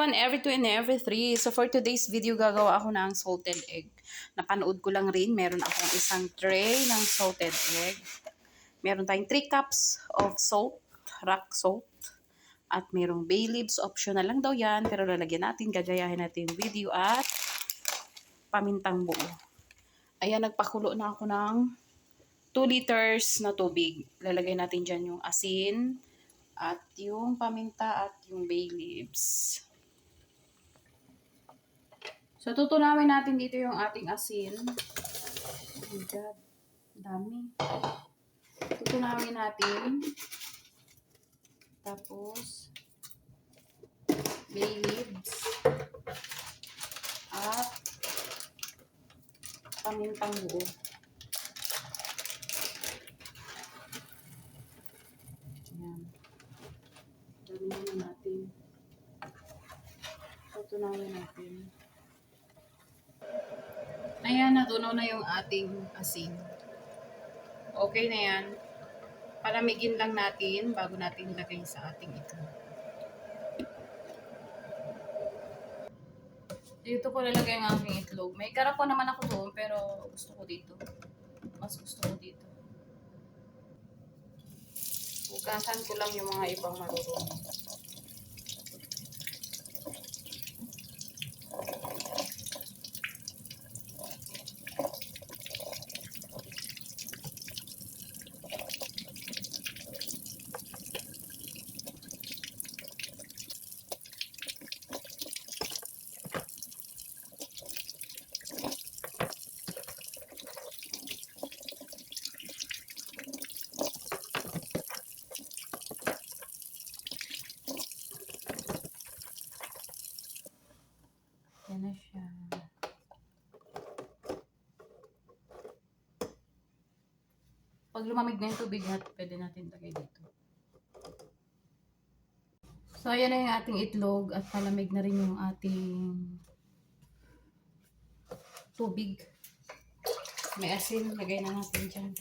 everyone, every 2 and every 3. So for today's video, gagawa ako ng salted egg. Napanood ko lang rin, meron akong isang tray ng salted egg. Meron tayong 3 cups of salt, rock salt. At merong bay leaves, optional lang daw yan. Pero lalagyan natin, gagayahin natin yung video at pamintang buo. Ayan, nagpakulo na ako ng 2 liters na tubig. Lalagay natin dyan yung asin, at yung paminta at yung bay leaves. So, tutunawin natin dito yung ating asin. Oh my God. Dami. Tutunawin natin. Tapos, bay leaves. At pamintang buo. Ayan. Dami na natin. Tutunawin natin. Ayan, natunaw na yung ating asin. Okay na yan. Palamigin lang natin bago natin ilagay sa ating ito. Dito ko lalagay ang aking itlog. May karapon naman ako doon, pero gusto ko dito. Mas gusto ko dito. Hugasan ko lang yung mga ibang marurong. Yan na siya. Pag lumamig na yung tubig, pwede natin lagay dito. So, ayan na yung ating itlog at palamig na rin yung ating tubig. May asin, lagay na natin dyan.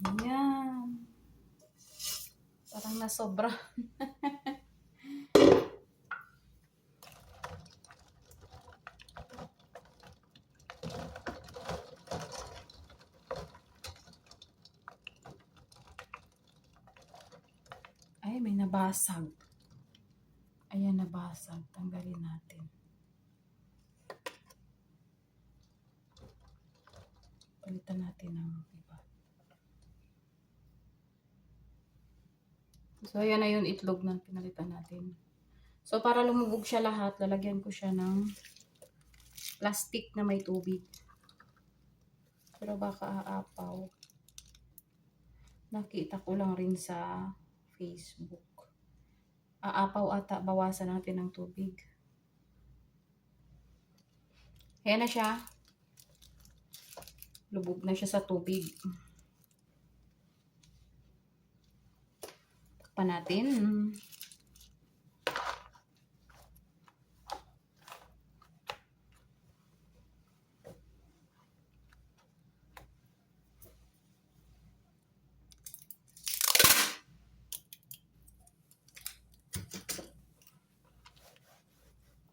Ayan. Parang nasobra. Ay, may nabasag. Ayan, nabasag. Tanggalin natin. Palitan natin ng iba. So, ayan na yung itlog na pinalitan natin. So, para lumubog siya lahat, lalagyan ko siya ng plastic na may tubig. Pero baka aapaw. Nakita ko lang rin sa Facebook. Aapaw ata, bawasan natin ng tubig. Ayan na siya. Lubog na siya sa tubig. Takpan natin.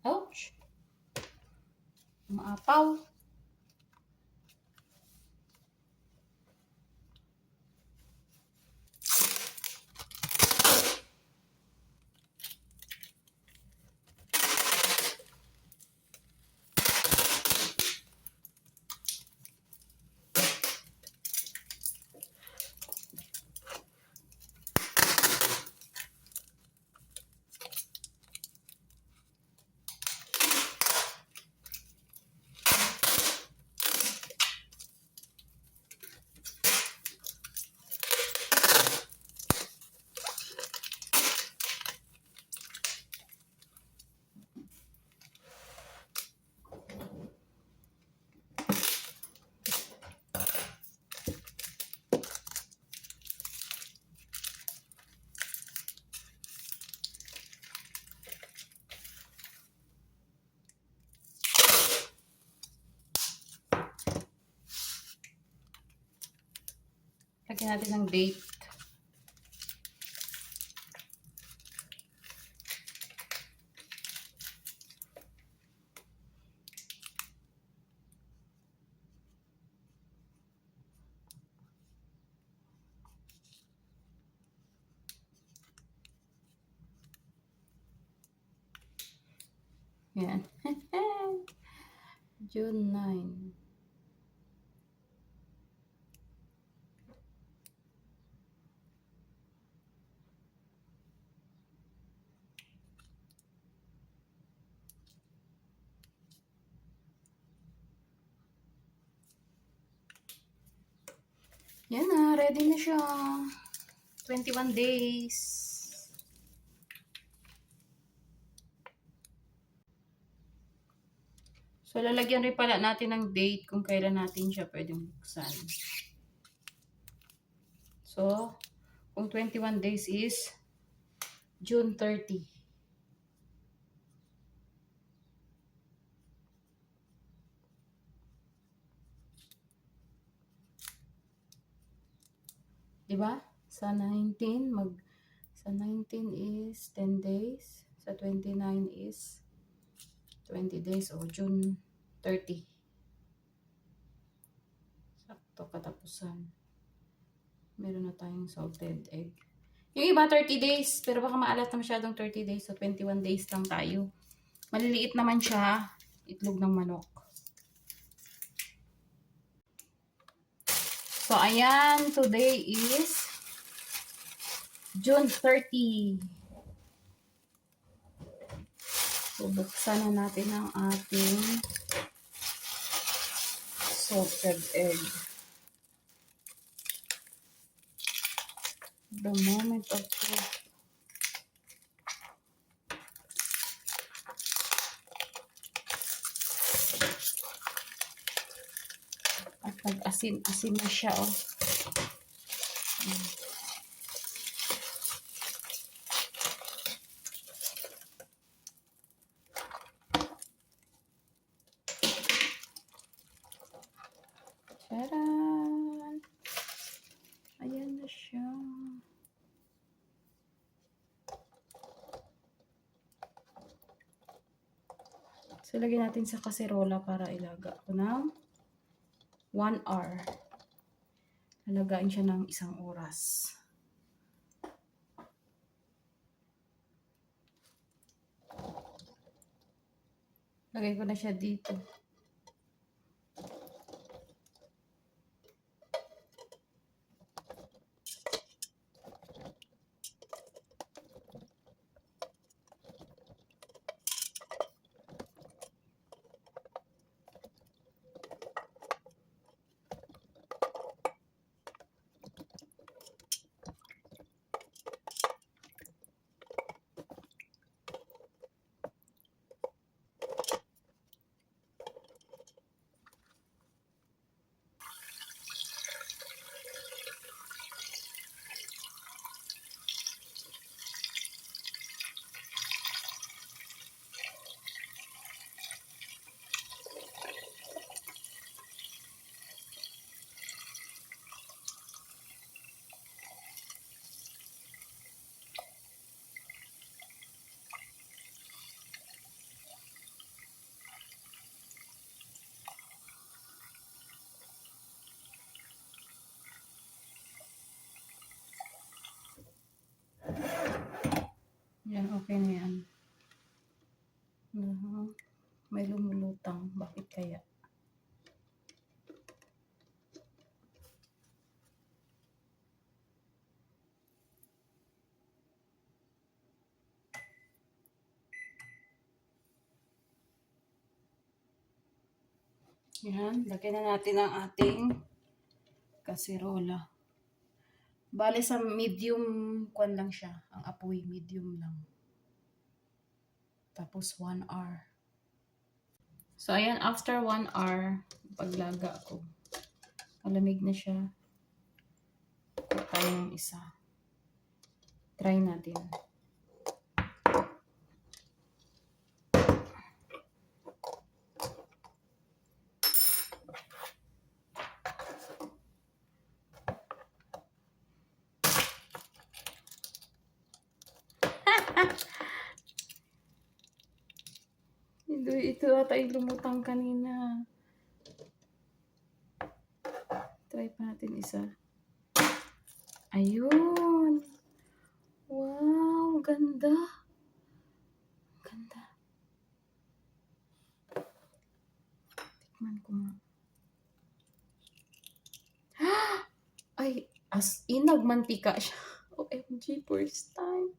Ouch! Maapaw. Lagyan natin ng date. Yan. June 9. Yan na, ready na siya. 21 days. So, lalagyan rin pala natin ng date kung kailan natin siya pwedeng buksan. So, kung 21 days is June 30. Diba? Sa 19 is 10 days. Sa 29 is 20 days o June 30. Sakto katapusan. Meron na tayong salted egg. Yung iba 30 days, pero baka maalat na masyadong 30 days. So 21 days lang tayo. Maliliit naman siya. Itlog ng manok. So ayan, today is June 30. So buksan na natin ang ating salted egg. The moment of truth. At nag-asin-asin na siya, oh. Charan! Ayan na siya. So, lagyan natin sa kaserola para ilaga ko ng 1 hour. Lalagain siya ng 1 oras. Lagay ko na siya dito. Yan, okay na yan. May lumulutang. Bakit kaya? Yan, lagyan na natin ang ating kaserola. Bale sa medium kwan lang siya. Ang apoy, medium lang. Tapos 1 hour. So, ayan, after 1 hour, paglaga ko, malamig na siya. Kuha tayo ng isa. Try natin. Ito ata yung lumutang kanina. Try pa natin isa. Ayun. Wow, ganda. Ganda. Tikman ko nga. Ay, as in, nagmantika siya. OMG, first time.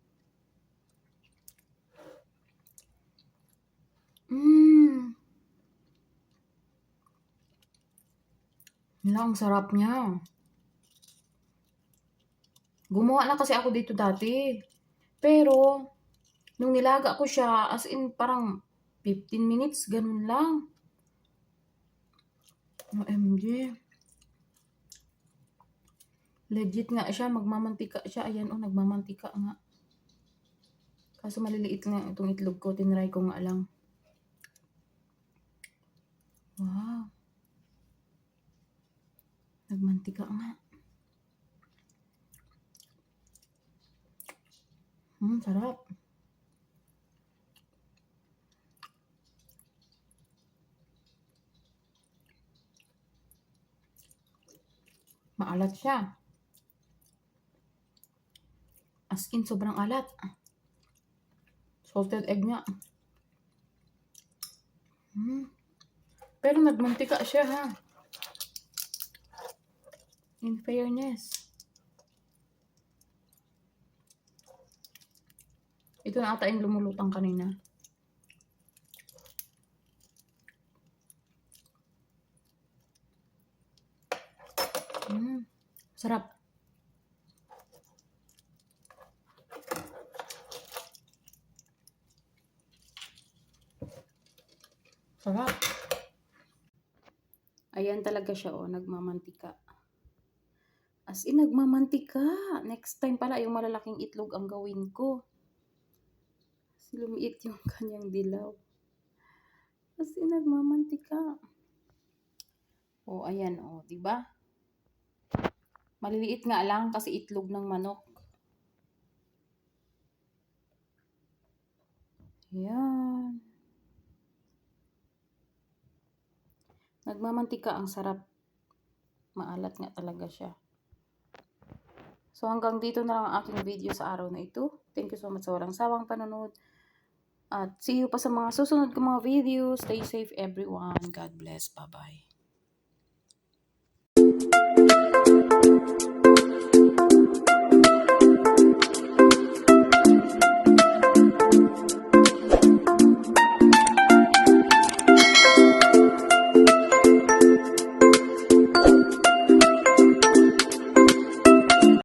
Ang sarap niya. Gumawa na kasi ako dito dati. Pero, nung nilaga ko siya, as in, parang 15 minutes, ganun lang. OMG. Legit nga siya, magmamantika siya. Ayan, nagmamantika nga. Kaso maliliit nga itong itlog ko, tinry ko nga lang. Wow. Nagmantika nga. Sarap. Maalat siya. As in, sobrang alat. Salted egg nga. Pero nagmantika siya, ha. In fairness. Ito na ata yung lumulutang kanina. Sarap. Sarap. Ayan talaga siya, nagmamantika. As in, nagmamantika. Next time pala, yung malalaking itlog ang gawin ko. Kasi lumiit yung kanyang dilaw. As in, nagmamantika. Ayan, diba? Maliliit nga lang kasi itlog ng manok. Ayan. Nagmamantika, ang sarap. Maalat nga talaga siya. So hanggang dito na lang ang aking video sa araw na ito. Thank you so much sa walang sawang panonood. At see you pa sa mga susunod kong mga videos. Stay safe everyone. God bless. Bye-bye.